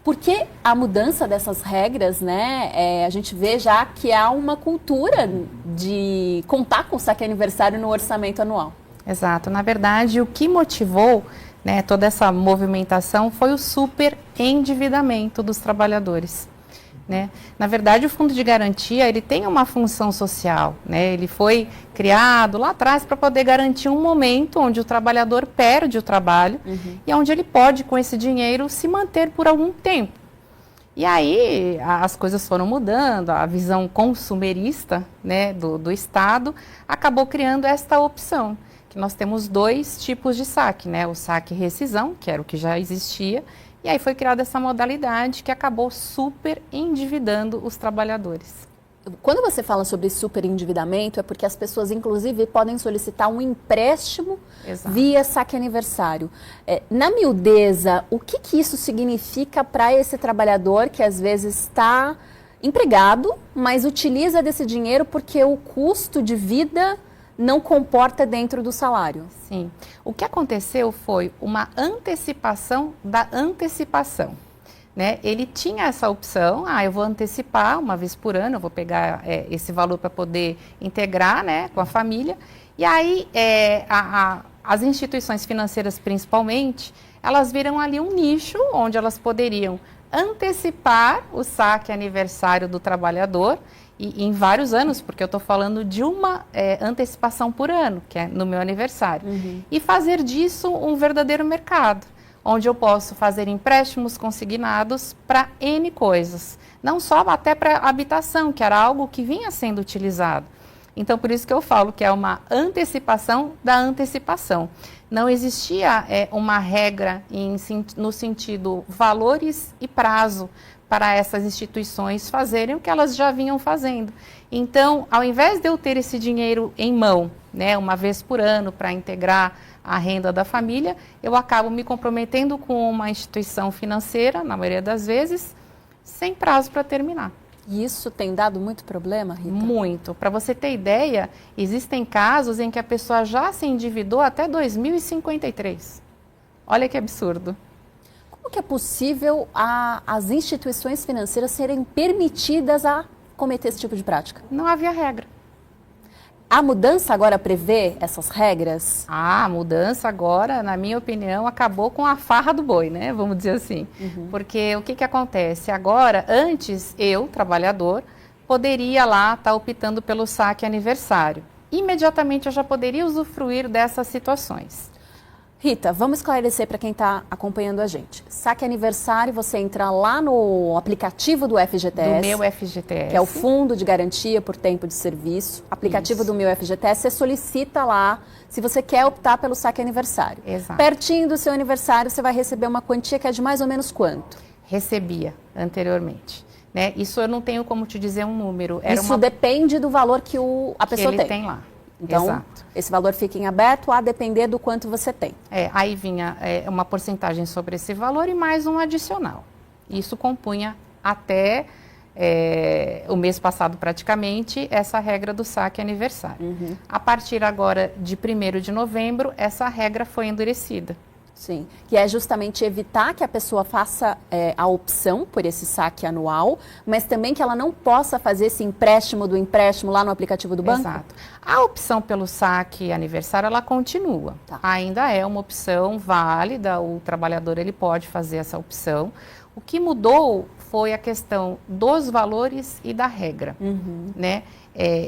Porque a mudança dessas regras, né, a gente vê já que há uma cultura de contar com o saque aniversário no orçamento anual. Exato. Na verdade, o que motivou, né, toda essa movimentação foi o superendividamento dos trabalhadores. Né? Na verdade, o Fundo de Garantia, ele tem uma função social, né? Ele foi criado lá atrás para poder garantir um momento onde o trabalhador perde o trabalho e onde ele pode, com esse dinheiro, se manter por algum tempo. E aí, as coisas foram mudando, a visão consumerista, né, do Estado acabou criando esta opção, que nós temos dois tipos de saque, né? O saque rescisão, que era o que já existia, e aí foi criada essa modalidade que acabou super endividando os trabalhadores. Quando você fala sobre superendividamento, é porque as pessoas, inclusive, podem solicitar um empréstimo via saque aniversário. Na miudeza, o que isso significa para esse trabalhador que às vezes está empregado, mas utiliza desse dinheiro porque o custo de vida não comporta dentro do salário? Sim. O que aconteceu foi uma antecipação da antecipação. Né? Ele tinha essa opção, eu vou antecipar uma vez por ano, eu vou pegar esse valor para poder integrar, né, com a família. E aí as instituições financeiras principalmente, elas viram ali um nicho onde elas poderiam antecipar o saque aniversário do trabalhador e em vários anos, porque eu estou falando de uma antecipação por ano, que é no meu aniversário, e fazer disso um verdadeiro mercado, onde eu posso fazer empréstimos consignados para N coisas, não só até para habitação, que era algo que vinha sendo utilizado. Então, por isso que eu falo que é uma antecipação da antecipação. Não existia uma regra no sentido valores e prazo para essas instituições fazerem o que elas já vinham fazendo. Então, ao invés de eu ter esse dinheiro em mão, né, uma vez por ano para integrar a renda da família, eu acabo me comprometendo com uma instituição financeira, na maioria das vezes, sem prazo para terminar. E isso tem dado muito problema, Rita? Muito. Para você ter ideia, existem casos em que a pessoa já se endividou até 2053. Olha que absurdo. Como que é possível as instituições financeiras serem permitidas a cometer esse tipo de prática? Não havia regra. A mudança agora prevê essas regras? A mudança agora, na minha opinião, acabou com a farra do boi, né? Vamos dizer assim. Porque o que acontece? Agora, antes, eu, trabalhador, poderia lá estar optando pelo saque aniversário. Imediatamente eu já poderia usufruir dessas situações. Rita, vamos esclarecer para quem está acompanhando a gente. Saque aniversário, você entra lá no aplicativo do FGTS. Do meu FGTS. Que é o Fundo de Garantia por Tempo de Serviço. Aplicativo do meu FGTS, você solicita lá se você quer optar pelo saque aniversário. Exato. Pertinho do seu aniversário, você vai receber uma quantia que é de mais ou menos quanto? Recebia anteriormente. Né? Isso eu não tenho como te dizer um número. Isso depende do valor que a pessoa ele tem lá. Então, exato. Esse valor fica em aberto a depender do quanto você tem. Aí vinha uma porcentagem sobre esse valor e mais um adicional. Isso compunha até o mês passado praticamente essa regra do saque aniversário. A partir agora de 1º de novembro, essa regra foi endurecida. Sim, que é justamente evitar que a pessoa faça a opção por esse saque anual, mas também que ela não possa fazer esse empréstimo do empréstimo lá no aplicativo do banco? Exato. A opção pelo saque aniversário, ela continua. Tá. Ainda é uma opção válida, o trabalhador ele pode fazer essa opção. O que mudou foi a questão dos valores e da regra, né?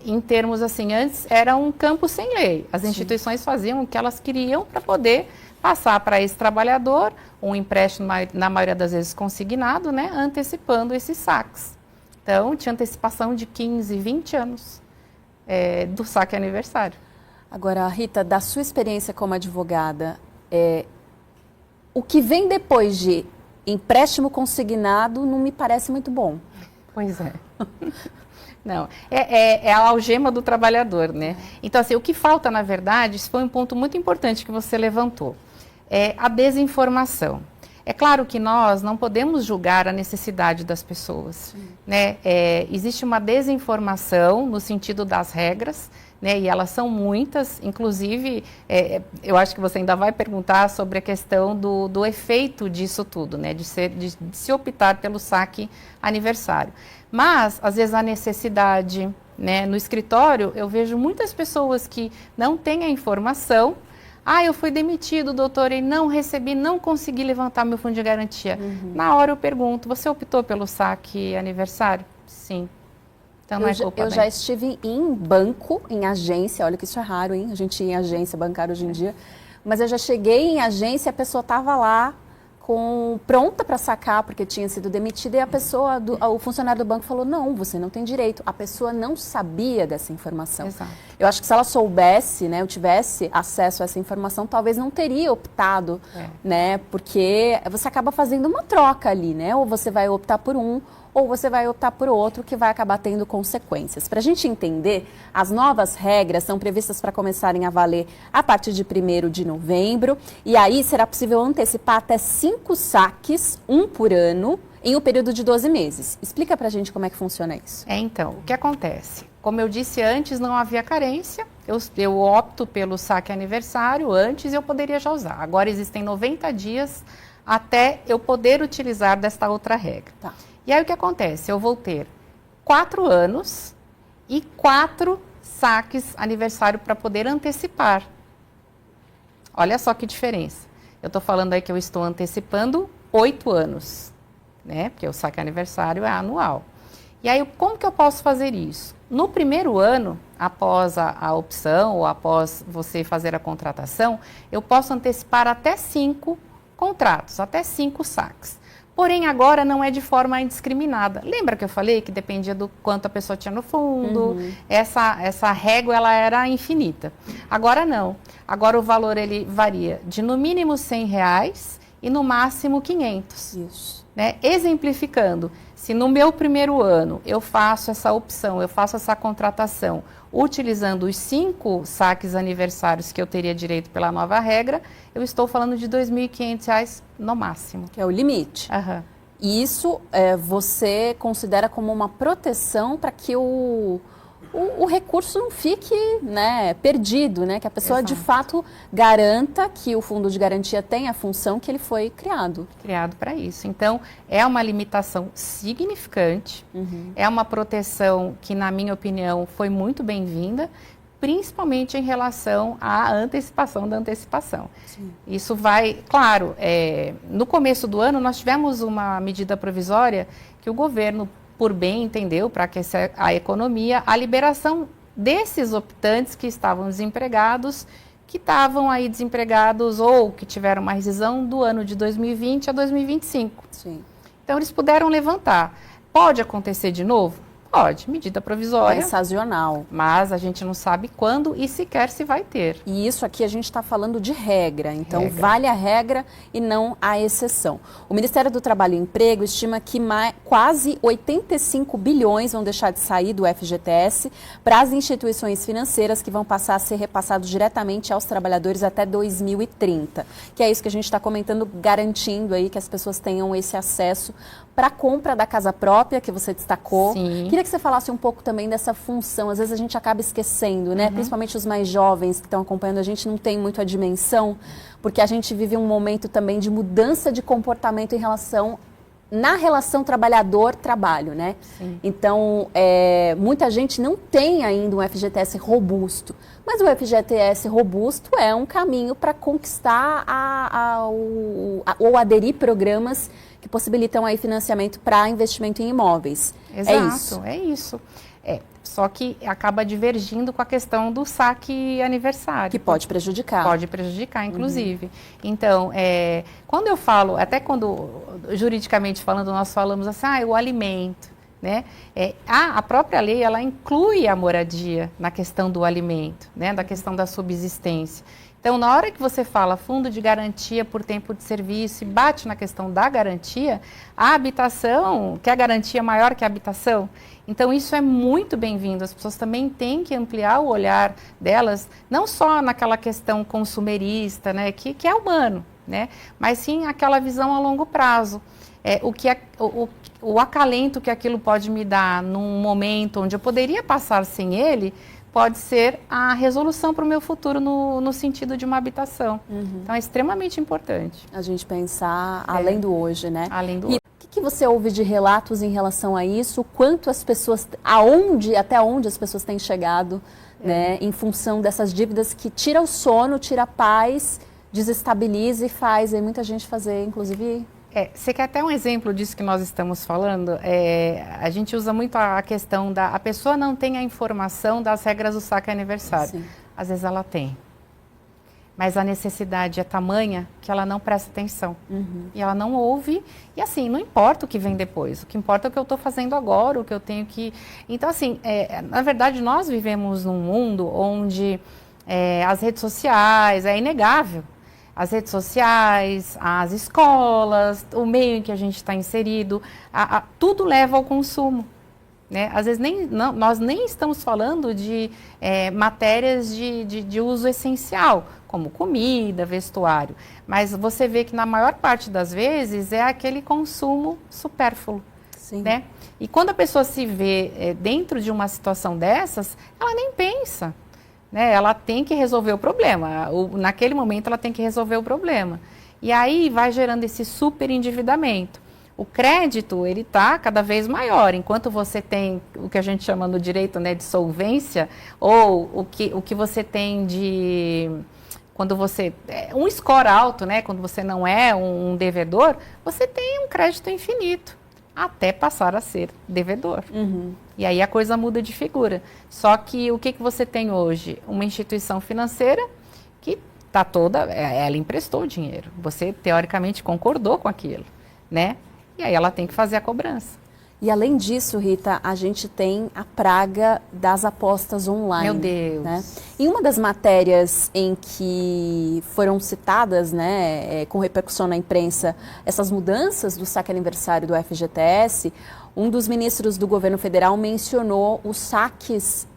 Em termos assim, antes era um campo sem lei. As instituições faziam o que elas queriam para poder passar para esse trabalhador um empréstimo, na maioria das vezes consignado, né, antecipando esses saques. Então, tinha antecipação de 15, 20 anos do saque aniversário. Agora, Rita, da sua experiência como advogada, o que vem depois de empréstimo consignado não me parece muito bom. Pois é. Não, é a algema do trabalhador, né? Então, assim, o que falta, na verdade, isso foi um ponto muito importante que você levantou, é a desinformação. É claro que nós não podemos julgar a necessidade das pessoas, né? Existe uma desinformação no sentido das regras, né? E elas são muitas, inclusive, eu acho que você ainda vai perguntar sobre a questão do efeito disso tudo, né? De se optar pelo saque aniversário. Mas, às vezes, a necessidade, né? No escritório, eu vejo muitas pessoas que não têm a informação. Eu fui demitido, doutor, e não recebi, não consegui levantar meu fundo de garantia. Na hora eu pergunto, você optou pelo saque aniversário? Sim. Então não é culpa Eu já estive em banco, em agência, olha que isso é raro, hein? A gente ia em agência bancária hoje em dia. Mas eu já cheguei em agência e a pessoa estava lá pronta para sacar, porque tinha sido demitida, e a pessoa, o funcionário do banco falou, não, você não tem direito. A pessoa não sabia dessa informação. Exato. Eu acho que se ela soubesse, né, eu tivesse acesso a essa informação, talvez não teria optado, né, porque você acaba fazendo uma troca ali, né, ou você vai optar por um, ou você vai optar por outro, que vai acabar tendo consequências. Para a gente entender, as novas regras são previstas para começarem a valer a partir de 1º de novembro, e aí será possível antecipar até 5 saques, um por ano, em um período de 12 meses. Explica para a gente como é que funciona isso. Então, o que acontece? Como eu disse antes, não havia carência, eu opto pelo saque aniversário, antes eu poderia já usar. Agora existem 90 dias até eu poder utilizar desta outra regra. Tá. E aí o que acontece? Eu vou ter 4 anos e 4 saques aniversário para poder antecipar. Olha só que diferença. Eu estou falando aí que eu estou antecipando 8 anos, né? Porque o saque aniversário é anual. E aí, como que eu posso fazer isso? No primeiro ano, após a opção ou após você fazer a contratação, eu posso antecipar até 5 contratos, até 5 saques. Porém, agora não é de forma indiscriminada. Lembra que eu falei que dependia do quanto a pessoa tinha no fundo? Essa régua, ela era infinita. Agora não. Agora o valor, ele varia de no mínimo R$100 e no máximo 500. Isso. Né? Exemplificando, se no meu primeiro ano eu faço essa opção, eu faço essa contratação, utilizando os 5 saques aniversários que eu teria direito pela nova regra, eu estou falando de R$2.500 no máximo. Que é o limite. E isso você considera como uma proteção para que o recurso não fique, né, perdido, né? Que a pessoa de fato garanta que o fundo de garantia tem a função que ele foi criado. Criado para isso. Então, é uma limitação significante, é uma proteção que, na minha opinião, foi muito bem-vinda, principalmente em relação à antecipação da antecipação. Sim. Isso vai, claro, no começo do ano nós tivemos uma medida provisória que o governo, por bem, entendeu, para aquecer a economia, a liberação desses optantes que estavam desempregados, que estavam aí desempregados ou que tiveram uma rescisão do ano de 2020 a 2025. Sim. Então, eles puderam levantar. Pode acontecer de novo? Pode, medida provisória. É sazonal. Mas a gente não sabe quando e sequer se vai ter. E isso aqui a gente está falando de regra, então vale a regra e não a exceção. O Ministério do Trabalho e Emprego estima que quase 85 bilhões vão deixar de sair do FGTS para as instituições financeiras, que vão passar a ser repassados diretamente aos trabalhadores até 2030. Que é isso que a gente está comentando, garantindo aí que as pessoas tenham esse acesso para a compra da casa própria, que você destacou. Sim. Queria que você falasse um pouco também dessa função. Às vezes a gente acaba esquecendo, né? Principalmente os mais jovens que estão acompanhando a gente não tem muito a dimensão, porque a gente vive um momento também de mudança de comportamento na relação trabalhador-trabalho, né? Sim. Então, muita gente não tem ainda um FGTS robusto, mas o FGTS robusto é um caminho para conquistar ou aderir programas que possibilitam aí financiamento para investimento em imóveis. Exato, é isso. Só que acaba divergindo com a questão do saque aniversário. Que pode prejudicar. Pode prejudicar, inclusive. Então, quando eu falo, até quando juridicamente falando, nós falamos assim, o alimento, né? A própria lei, ela inclui a moradia na questão do alimento, né? Da questão da subsistência. Então, na hora que você fala fundo de garantia por tempo de serviço e bate na questão da garantia, a habitação, que é a garantia maior que a habitação. Então, isso é muito bem-vindo. As pessoas também têm que ampliar o olhar delas, não só naquela questão consumerista, né, que é humano, né, mas sim aquela visão a longo prazo. O acalento que aquilo pode me dar num momento onde eu poderia passar sem ele, pode ser a resolução para o meu futuro no sentido de uma habitação. Então, é extremamente importante. A gente pensar além do hoje, né? Além do hoje. O que você ouve de relatos em relação a isso? Quanto as pessoas, até onde as pessoas têm chegado, né? Em função dessas dívidas que tira o sono, tira a paz, desestabiliza e faz aí muita gente fazer, inclusive... Você quer até um exemplo disso que nós estamos falando? A gente usa muito a questão a pessoa não tem a informação das regras do saque aniversário. Sim. Às vezes ela tem, mas a necessidade é tamanha que ela não presta atenção. E ela não ouve, e assim, não importa o que vem depois, o que importa é o que eu estou fazendo agora, o que eu tenho que... Então, assim, na verdade, nós vivemos num mundo onde as redes sociais, é inegável, as redes sociais, as escolas, o meio em que a gente está inserido, tudo leva ao consumo. Né? Às vezes nós nem estamos falando de matérias de uso essencial, como comida, vestuário, mas você vê que na maior parte das vezes é aquele consumo supérfluo. Sim. Né? E quando a pessoa se vê dentro de uma situação dessas, ela nem pensa. Né? Ela tem que resolver o problema, naquele momento ela tem que resolver o problema. E aí vai gerando esse superendividamento. O crédito, ele está cada vez maior, enquanto você tem o que a gente chama no direito, né, de solvência, ou o que você tem de... Quando você... um score alto, né, quando você não é um devedor, você tem um crédito infinito, até passar a ser devedor. E aí a coisa muda de figura. Só que o que você tem hoje? Uma instituição financeira que está toda... ela emprestou o dinheiro, você teoricamente concordou com aquilo, né? E aí ela tem que fazer a cobrança. E além disso, Rita, a gente tem a praga das apostas online. Meu Deus! Né? Em uma das matérias em que foram citadas, né, com repercussão na imprensa, essas mudanças do saque aniversário do FGTS, um dos ministros do governo federal mencionou os saques,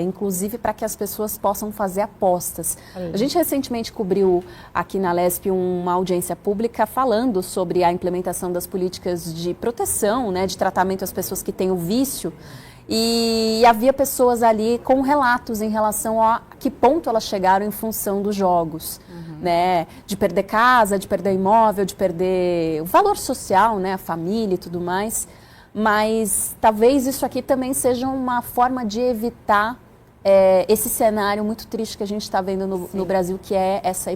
inclusive para que as pessoas possam fazer apostas. A gente recentemente cobriu aqui na LESP uma audiência pública falando sobre a implementação das políticas de proteção, né, de tratamento às pessoas que têm o vício. E havia pessoas ali com relatos em relação a que ponto elas chegaram em função dos jogos, né? De perder casa, de perder imóvel, de perder o valor social, né? A família e tudo mais. Mas talvez isso aqui também seja uma forma de evitar esse cenário muito triste que a gente está vendo no Brasil, que é essa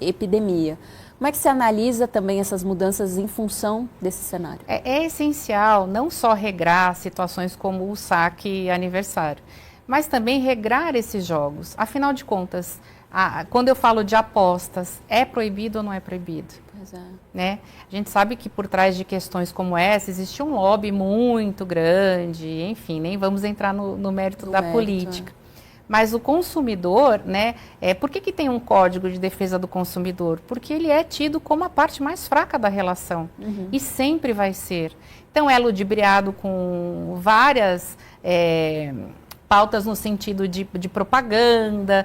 epidemia. Como é que você analisa também essas mudanças em função desse cenário? É essencial não só regrar situações como o saque aniversário, mas também regrar esses jogos. Afinal de contas, quando eu falo de apostas, é proibido ou não é proibido? Pois é. Né? A gente sabe que por trás de questões como essa existe um lobby muito grande, enfim, nem vamos entrar no mérito da política. Mas o consumidor, né, por que tem um código de defesa do consumidor? Porque ele é tido como a parte mais fraca da relação e sempre vai ser. Então é ludibriado com várias pautas no sentido de propaganda,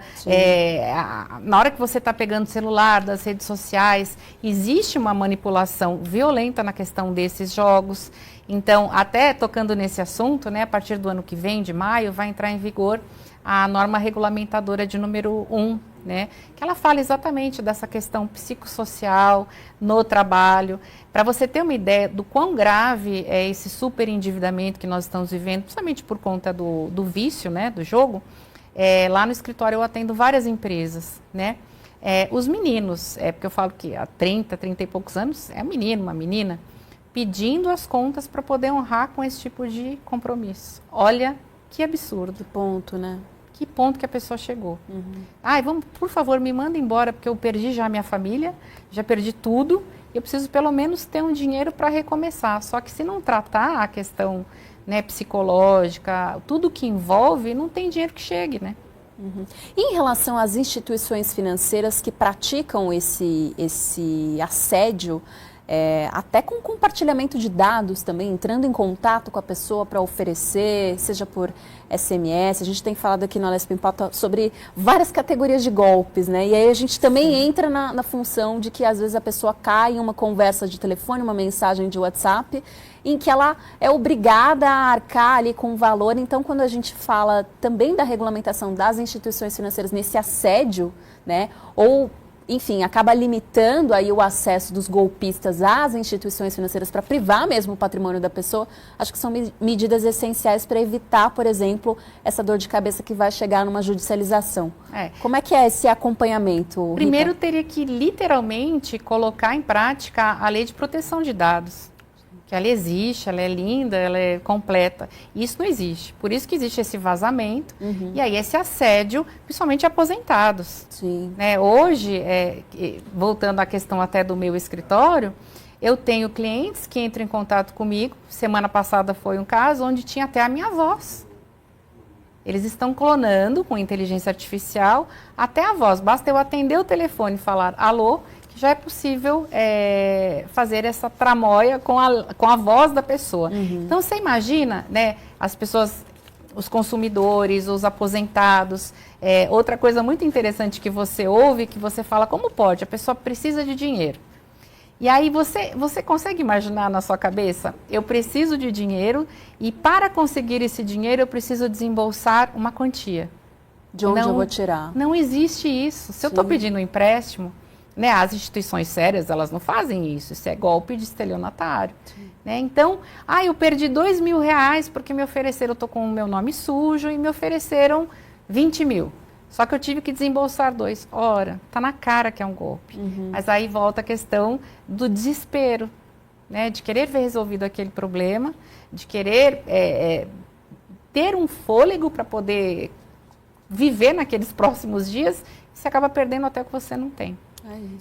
na hora que você está pegando o celular, das redes sociais, existe uma manipulação violenta na questão desses jogos. Então, até tocando nesse assunto, né, a partir do ano que vem, de maio, vai entrar em vigor a norma regulamentadora de número 1, né, que ela fala exatamente dessa questão psicossocial no trabalho. Para você ter uma ideia do quão grave é esse superendividamento que nós estamos vivendo, principalmente por conta do vício, né, do jogo, lá no escritório eu atendo várias empresas, né, os meninos, porque eu falo que há 30 e poucos anos, é um menino, uma menina, pedindo as contas para poder honrar com esse tipo de compromisso. Olha que absurdo. Que ponto, né? Que ponto que a pessoa chegou. Vamos, por favor, me manda embora, porque eu perdi já a minha família, já perdi tudo, e eu preciso pelo menos ter um dinheiro para recomeçar. Só que se não tratar a questão, né, psicológica, tudo que envolve, não tem dinheiro que chegue, né? E em relação às instituições financeiras que praticam esse assédio, até com compartilhamento de dados também, entrando em contato com a pessoa para oferecer, seja por SMS. A gente tem falado aqui no Alesp em Pauta sobre várias categorias de golpes, né? E aí a gente também entra na função de que às vezes a pessoa cai em uma conversa de telefone, uma mensagem de WhatsApp, em que ela é obrigada a arcar ali com o valor. Então, quando a gente fala também da regulamentação das instituições financeiras nesse assédio, né, ou enfim, acaba limitando aí o acesso dos golpistas às instituições financeiras para privar mesmo o patrimônio da pessoa, acho que são medidas essenciais para evitar, por exemplo, essa dor de cabeça que vai chegar numa judicialização. Como é que é esse acompanhamento, Rita? Primeiro, teria que literalmente colocar em prática a lei de proteção de dados. Que ela existe, ela é linda, ela é completa. Isso não existe. Por isso que existe esse vazamento e aí esse assédio, principalmente aposentados. Sim. Né? Hoje, voltando à questão até do meu escritório, eu tenho clientes que entram em contato comigo. Semana passada foi um caso onde tinha até a minha voz. Eles estão clonando com inteligência artificial até a voz. Basta eu atender o telefone e falar alô, já é possível fazer essa tramóia com a voz da pessoa. Então, você imagina, né, as pessoas, os consumidores, os aposentados. Outra coisa muito interessante que você ouve, que você fala, como pode? A pessoa precisa de dinheiro. E aí você consegue imaginar na sua cabeça, eu preciso de dinheiro e para conseguir esse dinheiro eu preciso desembolsar uma quantia. De onde eu vou tirar? Não existe isso. Se eu estou pedindo um empréstimo, né, as instituições sérias, elas não fazem isso. Isso é golpe de estelionatário. Né? Então, eu perdi R$2.000 porque me ofereceram, eu estou com o meu nome sujo e me ofereceram 20 mil. Só que eu tive que desembolsar 2. Ora, está na cara que é um golpe. Mas aí volta a questão do desespero, né, de querer ver resolvido aquele problema, de querer ter um fôlego para poder viver naqueles próximos dias, e você acaba perdendo até o que você não tem.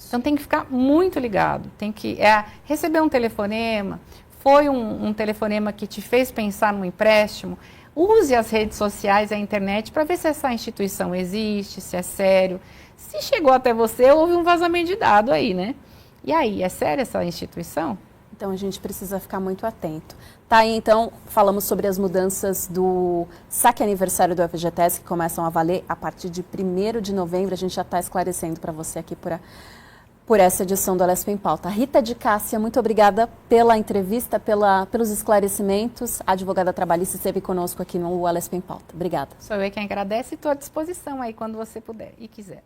Então tem que ficar muito ligado, tem que receber um telefonema, foi um telefonema que te fez pensar num empréstimo, use as redes sociais, a internet, para ver se essa instituição existe, se é sério, se chegou até você, houve um vazamento de dado aí, né? E aí, é séria essa instituição? Então a gente precisa ficar muito atento. Tá aí, então, falamos sobre as mudanças do saque aniversário do FGTS, que começam a valer a partir de 1º de novembro. A gente já está esclarecendo para você aqui por essa edição do Alesp em Pauta. Rita de Cássia, muito obrigada pela entrevista, pelos esclarecimentos. A advogada trabalhista esteve conosco aqui no Alesp em Pauta. Obrigada. Sou eu quem agradece e estou à disposição aí quando você puder e quiser.